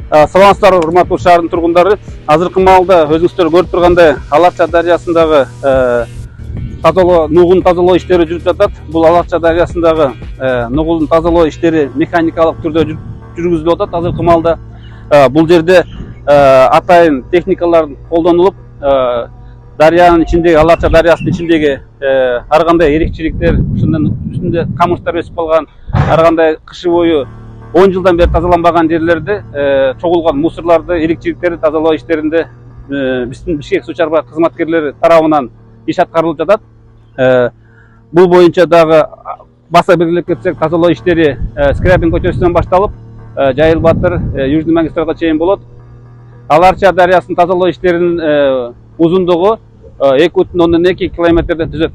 Саламатсыздар, урматтуу шаардын тургундары. Азыркы маалда өзүңүздөр көрүп тургандай Алакча дарыясындагы нугун тазалоо иштери жүрүп жатат. Бул Алакча дарыясындагы нугун тазалоо иштери механикалык түрдө жүргүзүлүп атат. Азыркы маалда бул жерде атайын техникалар колдонулуп, дарыянын ичиндеги, Алакча дарыясынын ичиндеги ар кандай эрикчиликтер, ушундан үстүндө камыштар өсүп калган, ар кандай кышы бою 10 жылдан бeri тазаланбаган жерлерде чогулган мусорларды, эрикчиликтерди тазалоо иштеринде биздин Бишкек суу чарба кызматкерлери тарабынан иш аткарылып жатат. Бул боюнча дагы баса белгилеп кетсек, тазалоо иштери Скрябин көчөсүнөн башталып, Жайыл Батыр, Южный магистралга чейин болот. Алакча дарыясынын тазалоо иштеринин узундугу 2,2 километрди түзөт.